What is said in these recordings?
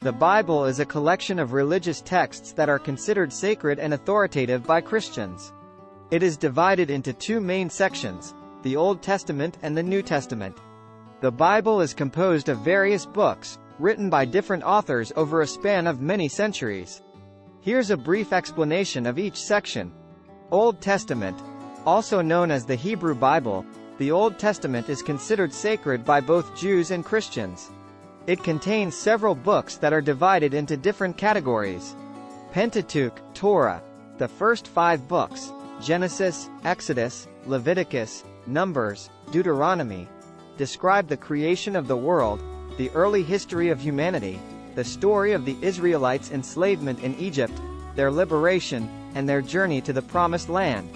The Bible is a collection of religious texts that are considered sacred and authoritative by Christians. It is divided into two main sections, the Old Testament and the New Testament. The Bible is composed of various books, written by different authors over a span of many centuries. Here's a brief explanation of each section. Old Testament. Also known as the Hebrew Bible, the Old Testament is considered sacred by both Jews and Christians. It contains several books that are divided into different categories. Pentateuch, Torah. The first 5 books, Genesis, Exodus, Leviticus, Numbers, Deuteronomy, describe the creation of the world, the early history of humanity, the story of the Israelites' enslavement in Egypt, their liberation, and their journey to the Promised Land.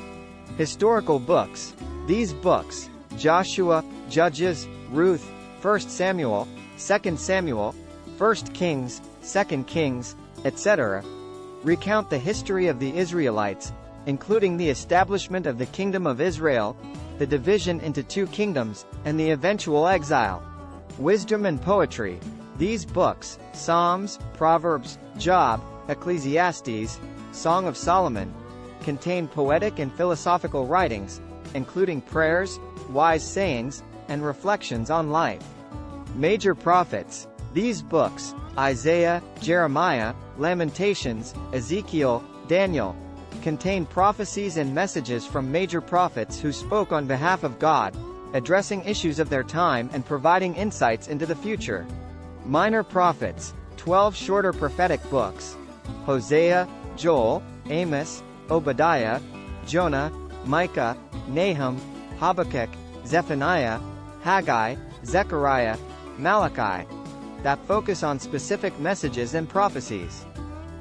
Historical books. These books, Joshua, Judges, Ruth, 1 Samuel, 2 Samuel, 1 Kings, 2 Kings, etc., recount the history of the Israelites, including the establishment of the Kingdom of Israel, the division into 2 kingdoms, and the eventual exile. Wisdom and poetry. These books, Psalms, Proverbs, Job, Ecclesiastes, Song of Solomon, contain poetic and philosophical writings, including prayers, wise sayings, and reflections on life. Major prophets. These books, Isaiah, Jeremiah, Lamentations, Ezekiel, Daniel, contain prophecies and messages from major prophets who spoke on behalf of God, addressing issues of their time and providing insights into the future. Minor prophets. 12 shorter prophetic books, Hosea, Joel, Amos, Obadiah, Jonah, Micah, Nahum, Habakkuk, Zephaniah, Haggai, Zechariah, Malachi, that focus on specific messages and prophecies.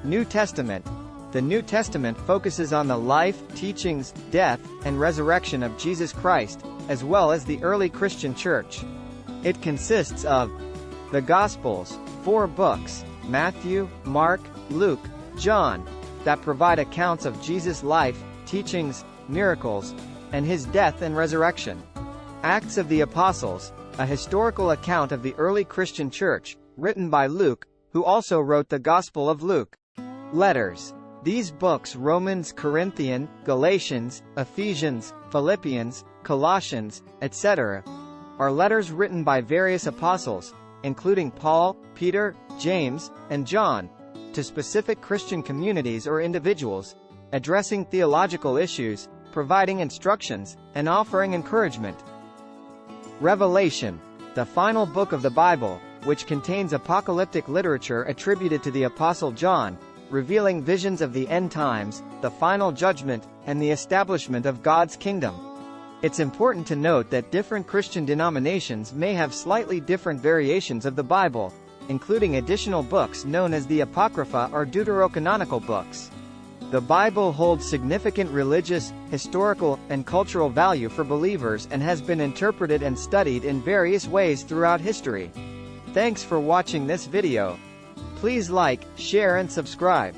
New Testament. The New Testament focuses on the life, teachings, death, and resurrection of Jesus Christ, as well as the early Christian church. It consists of the Gospels, 4 books, Matthew, Mark, Luke, John, that provide accounts of Jesus' life, teachings, miracles, and his death and resurrection. Acts of the Apostles, a historical account of the early Christian church, written by Luke, who also wrote the Gospel of Luke. Letters. These books, Romans, Corinthians, Galatians, Ephesians, Philippians, Colossians, etc., are letters written by various apostles, including Paul, Peter, James, and John, to specific Christian communities or individuals, addressing theological issues, providing instructions, and offering encouragement. Revelation, the final book of the Bible, which contains apocalyptic literature attributed to the Apostle John, revealing visions of the end times, the final judgment, and the establishment of God's kingdom. It's important to note that different Christian denominations may have slightly different variations of the Bible, including additional books known as the Apocrypha or Deuterocanonical books. The Bible holds significant religious, historical, and cultural value for believers and has been interpreted and studied in various ways throughout history. Thanks for watching this video. Please like, share and subscribe.